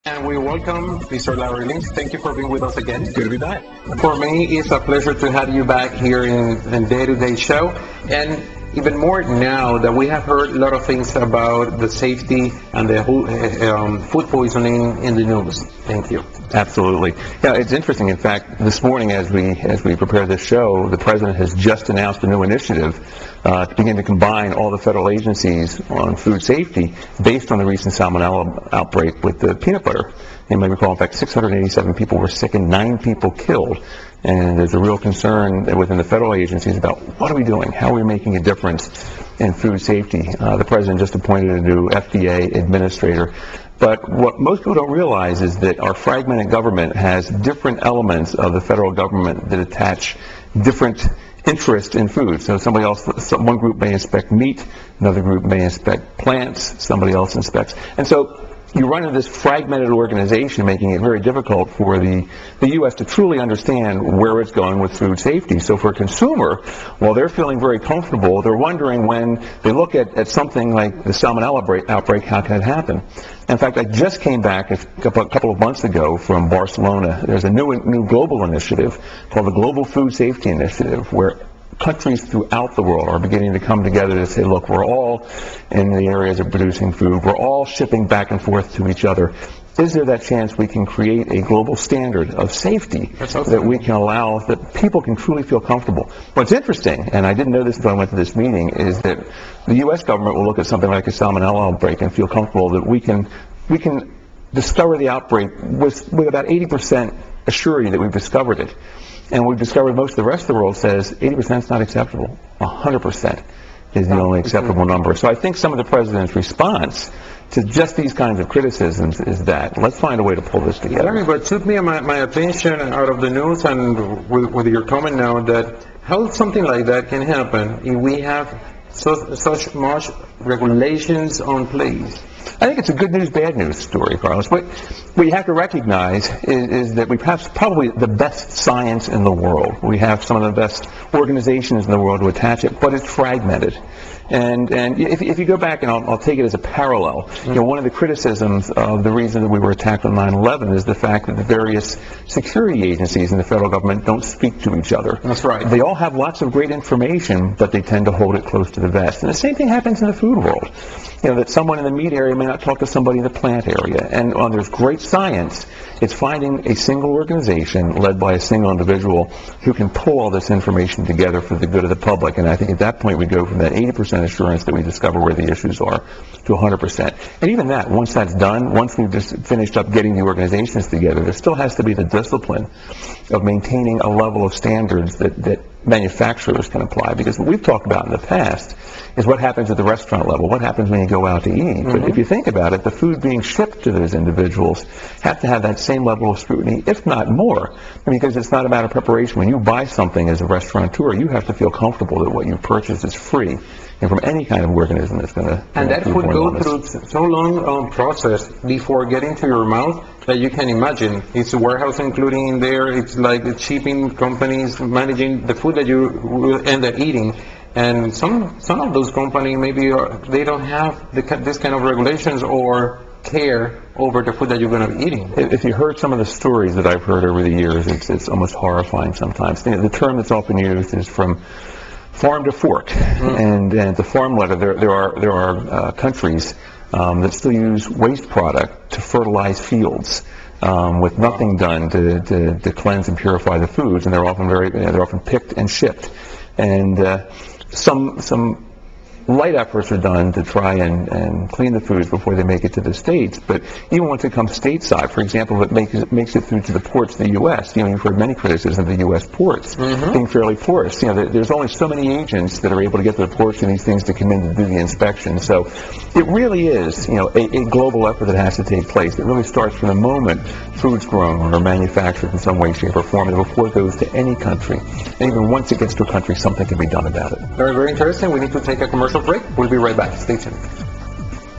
And we welcome Mr. Larry Lynch. Thank you for being with us again. Good to be back. For me, it's a pleasure to have you back here in Day-to-Day Show. And even more now that we have heard a lot of things about the safety and the food poisoning in the news. Thank you. Absolutely. Yeah, it's interesting. In fact, this morning as we prepare this show, the President has just announced a new initiative to begin to combine all the federal agencies on food safety based on the recent salmonella outbreak with the peanut butter. You may recall, in fact, 687 people were sick and 9 people killed. And there's a real concern within the federal agencies about what are we doing? How are we making a difference in food safety? The President just appointed a new FDA administrator. But what most people don't realize is that our fragmented government has different elements of the federal government that attach different interest in food. So one group may inspect meat, another group may inspect plants, somebody else inspects. And so you run into this fragmented organization, making it very difficult for the U.S. to truly understand where it's going with food safety. So for a consumer, while they're feeling very comfortable, they're wondering when they look at something like the salmonella outbreak, how can it happen? In fact, I just came back a couple of months ago from Barcelona. There's a new global initiative called the Global Food Safety Initiative, where countries throughout the world are beginning to come together to say, look, we're all in the areas of producing food. We're all shipping back and forth to each other. Is there that chance we can create a global standard of safety that we can allow, that people can truly feel comfortable? What's interesting, and I didn't know this until I went to this meeting, is that the U.S. government will look at something like a salmonella outbreak and feel comfortable that we can discover the outbreak with about 80% assurity that we've discovered it. And we've discovered most of the rest of the world says 80% is not acceptable. 100% is the only acceptable number. So I think some of the President's response to just these kinds of criticisms is that let's find a way to pull this together. Larry, but took me my attention out of the news and with your comment now that how something like that can happen if we have such much regulations on place. I think it's a good news, bad news story, Carlos. What you have to recognize is that we have probably the best science in the world. We have some of the best organizations in the world to attach it, but it's fragmented. And if you go back, and I'll take it as a parallel, one of the criticisms of the reason that we were attacked on 9/11 is the fact that the various security agencies in the federal government don't speak to each other. That's right. They all have lots of great information, but they tend to hold it close to the vest. And the same thing happens in the food world. That someone in the meat area may not talk to somebody in the plant area. And there's great science. It's finding a single organization led by a single individual who can pull all this information together for the good of the public. And I think at that point we go from that 80% assurance that we discover where the issues are to 100%. And even that, once that's done, once we've just finished up getting the organizations together, there still has to be the discipline of maintaining a level of standards that manufacturers can apply. Because what we've talked about in the past is what happens at the restaurant level, what happens when you go out to eat. But if you think about it, the food being shipped to those individuals have to have that same level of scrutiny, if not more, because it's not a matter of preparation. When you buy something as a restaurateur, you have to feel comfortable that what you purchase is free and from any kind of organism that's going to... And that would go through so long process before getting to your mouth that you can imagine. It's a warehouse including in there, it's like the shipping companies managing the food that you will end up eating. And some of those companies maybe they don't have this kind of regulations or care over the food that you're going to be eating. If you heard some of the stories that I've heard over the years, it's almost horrifying sometimes. The term that's often used is from farm to fork, and the farm letter. There are countries that still use waste product to fertilize fields. With nothing done to cleanse and purify the foods, and they're often picked and shipped. And some light efforts are done to try and clean the foods before they make it to the States. But even once it comes stateside, for example, if it makes it through to the ports of the U.S., you've heard many criticisms of the U.S. ports being fairly porous. There's only so many agents that are able to get to the ports and these things to come in to do the inspection. So it really is, a global effort that has to take place. It really starts from the moment food's grown or manufactured in some way, shape, or form, and before it goes to any country. And even once it gets to a country, something can be done about it. Very, very interesting. We need to take a commercial break. We'll be right back. Stay tuned.